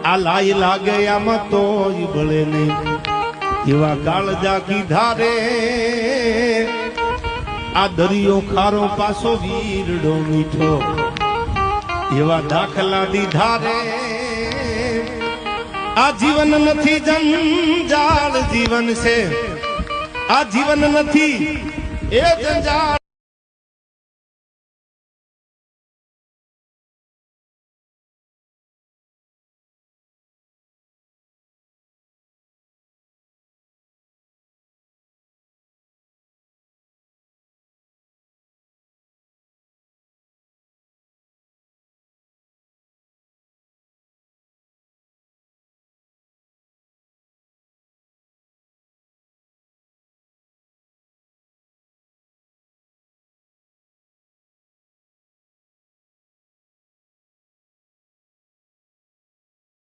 આ લાઈ લાગે આમાં તો બળે નહીં એવા કાળજા કીધા રે આ દરિયો ખારો પાછો વીરડો મીઠો એવા દાખલા દીધા રે આ જીવન નથી જંજાળ જીવન છે આ જીવન નથી એ જંજાળ